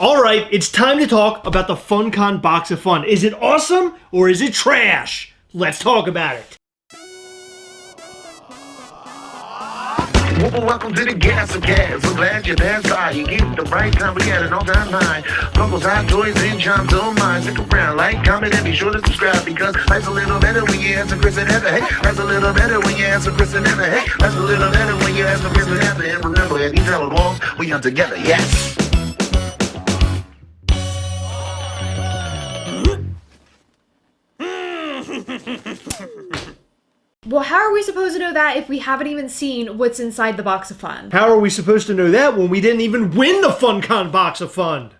Alright, it's time to talk about the FUNKON Box of Fun. Is it awesome or is it trash? Let's talk about it. Welcome to the Gastlecast. We're glad you're there. You get the right time. We got an all-time high. Funkos, hot toys, and charms on mine. Stick around, like, comment, and be sure to subscribe because life's a little better when you answer Chris and Heather. Hey, life's a little better when you answer Chris and Heather. Hey, life's a little better when you answer Chris and Heather. And remember, at these hella walls, we are together. Yes. Well, how are we supposed to know that if we haven't even seen what's inside the box of fun? How are we supposed to know that when we didn't even win the FUNKON Box of Fun?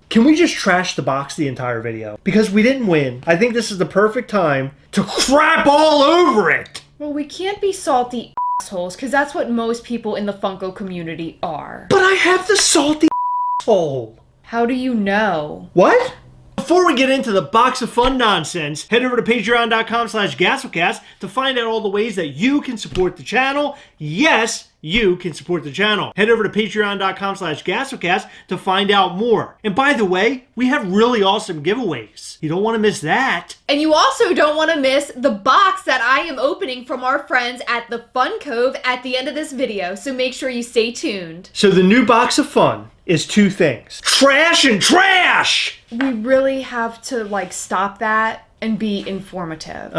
Can we just trash the box the entire video? Because we didn't win. I think this is the perfect time to crap all over it! Well, we can't be salty assholes, because that's what most people in the Funko community are. But I have the salty asshole. How do you know? What? Before we get into the box of fun nonsense, head over to patreon.com/Gastlecast to find out all the ways that you can support the channel. Yes, you can support the channel. Head over to patreon.com/Gastlecast to find out more. And by the way, we have really awesome giveaways. You don't want to miss that. And you also don't want to miss the box that I am opening from our friends at the Fun Cove at the end of this video, so make sure you stay tuned. So the new box of fun is two things. Trash and trash! We really have to, stop that and be informative.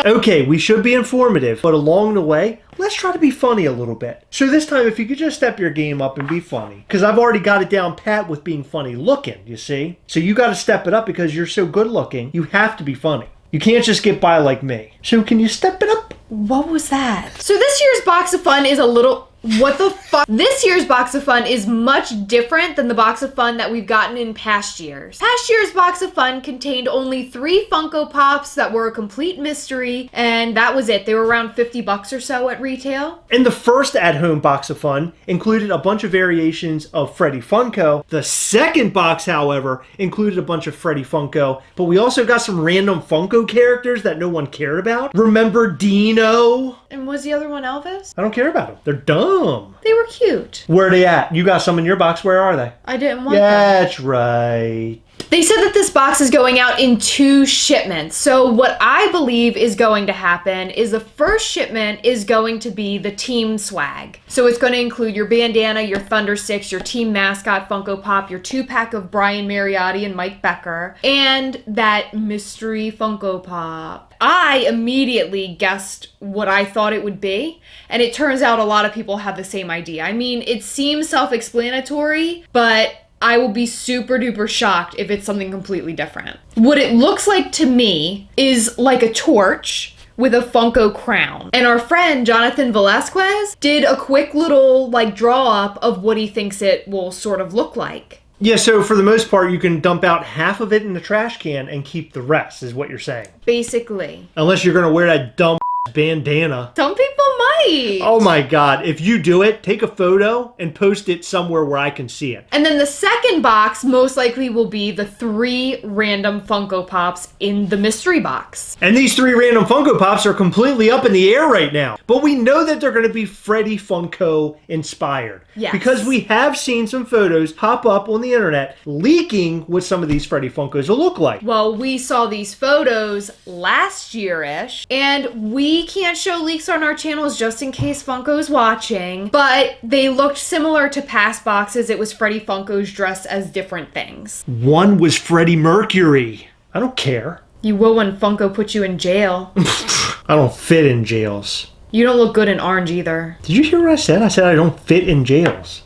Okay, we should be informative, but along the way, let's try to be funny a little bit. So this time, if you could just step your game up and be funny, because I've already got it down pat with being funny looking, you see? So you got to step it up because you're so good looking, you have to be funny. You can't just get by like me. So can you step it up? What was that? So this year's box of fun is a little... What the fuck? This year's box of fun is much different than the box of fun that we've gotten in past years. Past year's box of fun contained only 3 Funko Pops that were a complete mystery, and that was it. They were around $50 or so at retail. And the first at-home box of fun included a bunch of variations of Freddy Funko. The second box, however, included a bunch of Freddy Funko, but we also got some random Funko characters that no one cared about. Remember Dino? And was the other one Elvis? I don't care about them. They're dumb. They were cute. Where are they at? You got some in your box. Where are they? I didn't want them. That's right. They said that this box is going out in 2 shipments. So what I believe is going to happen is the first shipment is going to be the team swag. So it's going to include your bandana, your Thunder Sticks, your team mascot Funko Pop, your 2-pack of Brian Mariotti and Mike Becker, and that mystery Funko Pop. I immediately guessed what I thought it would be, and it turns out a lot of people have the same idea. I mean, it seems self-explanatory, but I will be super duper shocked if it's something completely different. What it looks like to me is like a torch with a Funko crown. And our friend Jonathan Velasquez did a quick little draw up of what he thinks it will sort of look like. Yeah, so for the most part, you can dump out half of it in the trash can and keep the rest, is what you're saying. Basically. Unless you're going to wear that dumb bandana. Some people might. Oh my god, if you do it, take a photo and post it somewhere where I can see it. And then the second box most likely will be the 3 random Funko Pops in the mystery box. And these 3 random Funko Pops are completely up in the air right now. But we know that they're going to be Freddy Funko inspired. Yes. Because we have seen some photos pop up on the internet leaking what some of these Freddy Funkos will look like. Well, we saw these photos last year-ish, and we can't show leaks on our channels just in case Funko's watching, but they looked similar to past boxes. It was Freddy Funko's dressed as different things. One was Freddie Mercury. I don't care. You will when Funko puts you in jail. I don't fit in jails. You don't look good in orange either. Did you hear what I said? I said I don't fit in jails.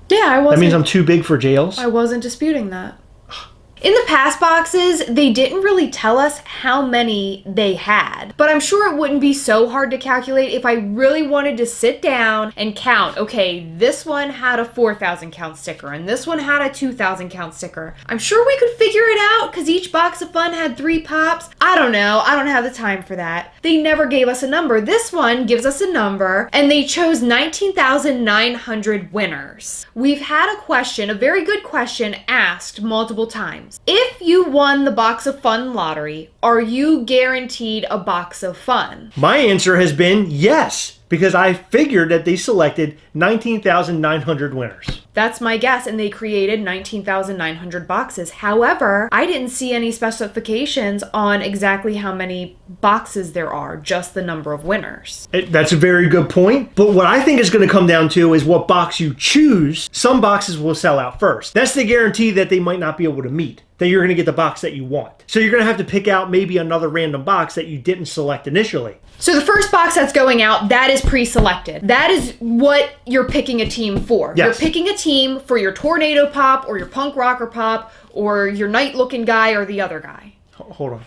Yeah, I wasn't. That means I'm too big for jails? I wasn't disputing that. In the past boxes, they didn't really tell us how many they had, but I'm sure it wouldn't be so hard to calculate if I really wanted to sit down and count. Okay, this one had a 4,000 count sticker, and this one had a 2,000 count sticker. I'm sure we could figure it out because each box of fun had 3 pops. I don't know. I don't have the time for that. They never gave us a number. This one gives us a number, and they chose 19,900 winners. We've had a question, a very good question, asked multiple times. If you won the Box of Fun lottery, are you guaranteed a box of fun? My answer has been yes. because I figured that they selected 19,900 winners. That's my guess, and they created 19,900 boxes. However, I didn't see any specifications on exactly how many boxes there are, just the number of winners. That's a very good point, but what I think is going to come down to is what box you choose. Some boxes will sell out first. That's the guarantee that they might not be able to meet, that you're going to get the box that you want. So you're going to have to pick out maybe another random box that you didn't select initially. So the first box that's going out, that is pre-selected. That is what you're picking a team for. Yes. You're picking a team for your tornado pop or your punk rocker pop or your night looking guy or the other guy. Hold on.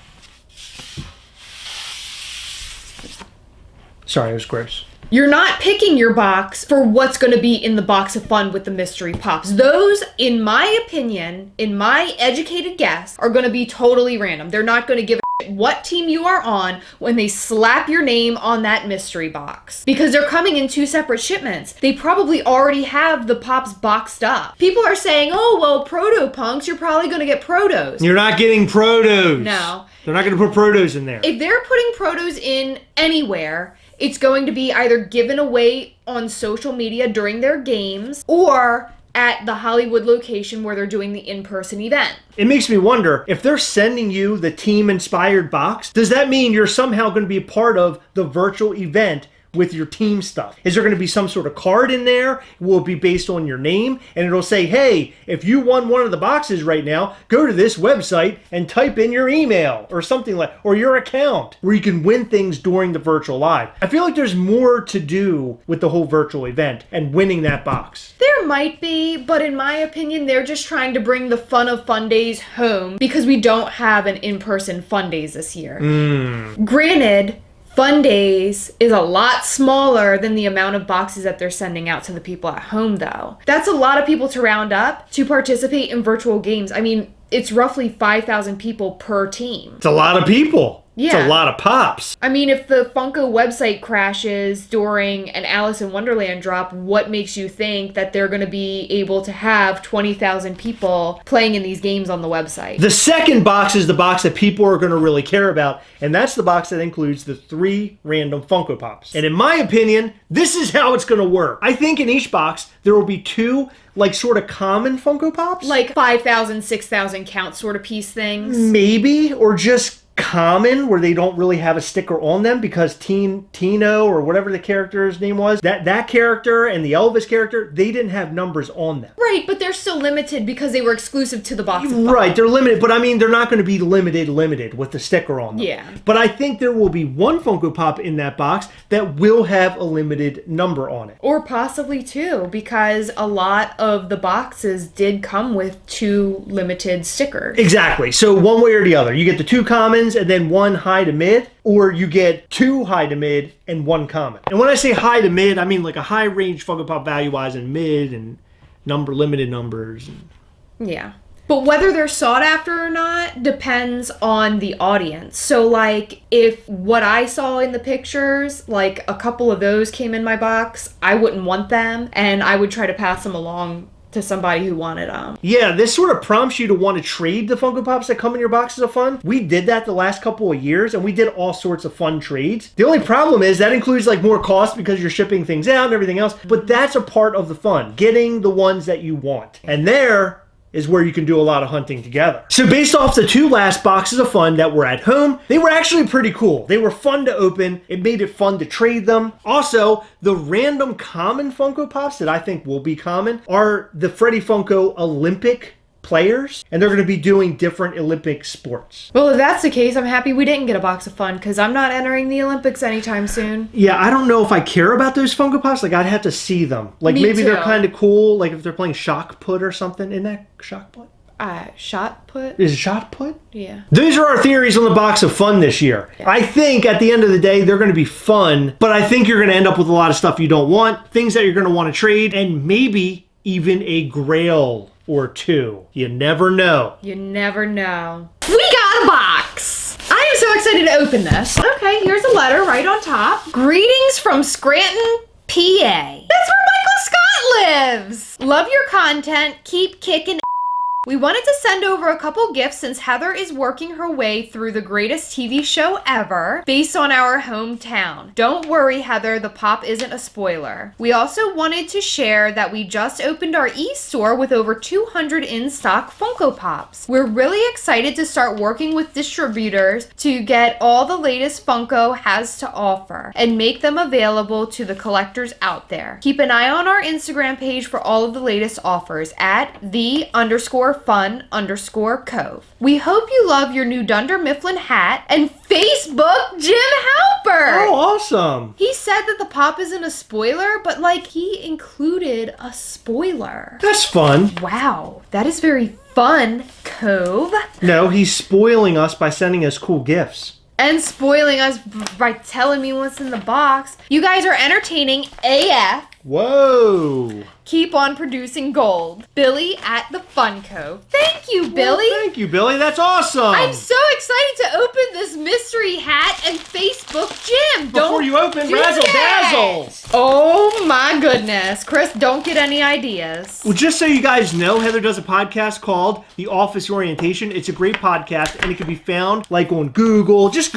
Sorry, it was gross. You're not picking your box for what's going to be in the box of fun with the mystery pops. Those, in my opinion, in my educated guess, are going to be totally random. They're not going to give a shit what team you are on when they slap your name on that mystery box. Because they're coming in 2 separate shipments. They probably already have the pops boxed up. People are saying, oh, well, proto-punks, you're probably going to get protos. You're not getting protos. No. They're not going to put protos in there. If they're putting protos in anywhere, it's going to be either given away on social media during their games or at the Hollywood location where they're doing the in-person event. It makes me wonder, if they're sending you the team-inspired box, does that mean you're somehow going to be a part of the virtual event with your team stuff? Is there going to be some sort of card in there? Will it be based on your name? And it'll say, hey, if you won one of the boxes right now, go to this website and type in your email or something like, or your account, where you can win things during the virtual live. I feel like there's more to do with the whole virtual event and winning that box. There might be, but in my opinion, they're just trying to bring the fun of Fun Days home because we don't have an in-person Fun Days this year. Granted, Fun Days is a lot smaller than the amount of boxes that they're sending out to the people at home, though. That's a lot of people to round up to participate in virtual games. I mean, it's roughly 5,000 people per team. It's a lot of people. Yeah. It's a lot of pops. I mean, if the Funko website crashes during an Alice in Wonderland drop, what makes you think that they're going to be able to have 20,000 people playing in these games on the website? The second box is the box that people are going to really care about, and that's the box that includes the 3 random Funko Pops. And in my opinion, this is how it's going to work. I think in each box, there will be 2 like sort of common Funko Pops. Like 5,000, 6,000 count sort of piece things. Maybe, or just common where they don't really have a sticker on them because Tino or whatever the character's name was, that character and the Elvis character, they didn't have numbers on them. Right, but they're still limited because they were exclusive to the box of fun. Right, they're limited, but I mean, they're not going to be limited with the sticker on them. Yeah. But I think there will be one Funko Pop in that box that will have a limited number on it. Or possibly 2, because a lot of the boxes did come with 2 limited stickers. Exactly. So one way or the other. You get the 2 commons and then 1 high to mid, or you get 2 high to mid and 1 common. And when I say high to mid, I mean like a high range Funko Pop value-wise and mid and limited numbers. Yeah. But whether they're sought after or not depends on the audience. So like if what I saw in the pictures, like a couple of those came in my box, I wouldn't want them and I would try to pass them along to somebody who wanted them. Yeah, this sort of prompts you to want to trade the Funko Pops that come in your boxes of fun. We did that the last couple of years, and we did all sorts of fun trades. The only problem is that includes like more cost because you're shipping things out and everything else, but that's a part of the fun, getting the ones that you want. And there is where you can do a lot of hunting together. So based off the 2 last boxes of fun that were at home, they were actually pretty cool. They were fun to open. It made it fun to trade them. Also, the random common Funko Pops that I think will be common are the Freddy Funko Olympic players, and they're going to be doing different Olympic sports. Well, if that's the case, I'm happy we didn't get a box of fun because I'm not entering the Olympics anytime soon. Yeah, I don't know if I care about those Funko Pops. Like, I'd have to see them. Like, Me maybe too. they're kind of cool. Like, if they're playing Shock Put or something. Isn't that Shock Put? Shot put? Is it Shot Put? Yeah. Those are our theories on the box of fun this year. Yeah. I think at the end of the day, they're going to be fun, but I think you're going to end up with a lot of stuff you don't want, things that you're going to want to trade, and maybe even a grail or 2. You never know. You never know. We got a box! I am so excited to open this. Okay, here's a letter right on top. Greetings from Scranton, PA. That's where Michael Scott lives! Love your content. Keep kicking We wanted to send over a couple gifts since Heather is working her way through the greatest TV show ever based on our hometown. Don't worry, Heather, the pop isn't a spoiler. We also wanted to share that we just opened our e-store with over 200 in-stock Funko Pops. We're really excited to start working with distributors to get all the latest Funko has to offer and make them available to the collectors out there. Keep an eye on our Instagram page for all of the latest offers at _fun_cove. We hope you love your new Dunder Mifflin hat and Facebook Jim Halpert. Oh, awesome. He said that the pop isn't a spoiler, but like he included a spoiler. That's fun. Wow, that is very fun, Cove. No, he's spoiling us by sending us cool gifts. And spoiling us by telling me what's in the box. You guys are entertaining AF. Whoa. Keep on producing gold. Billy at the Funko. Thank you, Billy. Well, thank you, Billy. That's awesome. I'm so excited to open this mystery hat and Facebook Jim. Before you open, do razzle that. dazzle. Oh my goodness. Chris, don't get any ideas. Well, just so you guys know, Heather does a podcast called The Office Orientation. It's a great podcast, and it can be found like on Google. Just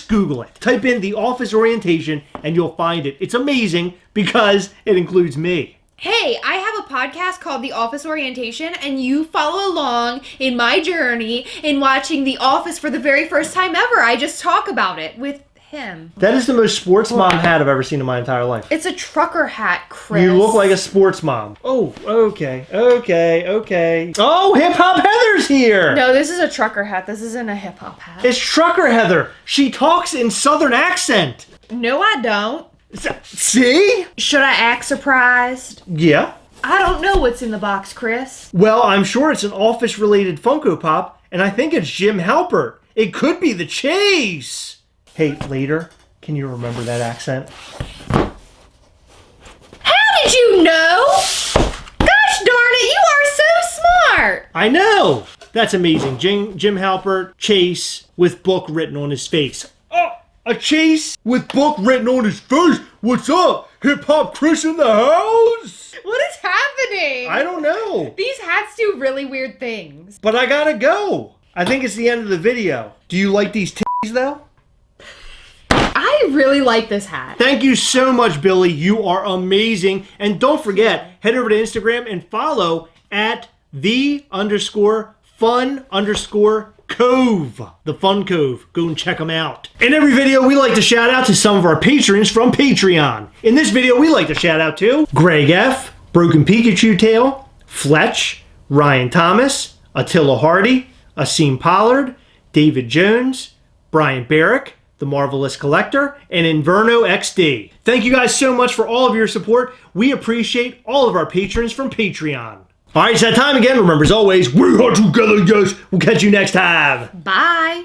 Google it. Type in The Office Orientation, and you'll find it. It's amazing because it includes me. Hey, I have a podcast called The Office Orientation, and you follow along in my journey in watching The Office for the very first time ever. I just talk about it with him. That is the most sports mom hat I've ever seen in my entire life. It's a trucker hat, Chris. You look like a sports mom. Oh, okay. Oh, Hip Hop Heather's here. No, this is a trucker hat. This isn't a hip hop hat. It's Trucker Heather. She talks in Southern accent. No, I don't. See? Should I act surprised? Yeah. I don't know what's in the box, Chris. Well, I'm sure it's an office-related Funko Pop, and I think it's Jim Halpert. It could be the Chase. Hey, later, can you remember that accent? How did you know? Gosh darn it, you are so smart. I know. That's amazing. Jim Halpert, Chase, with book written on his face. Oh, a Chase with book written on his face? What's up? Hip Hop Chris in the house? What is happening? I don't know. These hats do really weird things. But I gotta go. I think it's the end of the video. Do you like these titties though? I really like this hat. Thank you so much, Billy. You are amazing. And don't forget, head over to Instagram and follow at _fun_cove. The Fun Cove. Go and check them out. In every video, we like to shout out to some of our patrons from Patreon. In this video, we like to shout out to Greg F., Broken Pikachu Tail, Fletch, Ryan Thomas, Attila Hardy, Asim Pollard, David Jones, Brian Barrick, The Marvelous Collector, and Inverno XD. Thank you guys so much for all of your support. We appreciate all of our patrons from Patreon. All right, it's that time again. Remember, as always, we are together, yes. We'll catch you next time. Bye.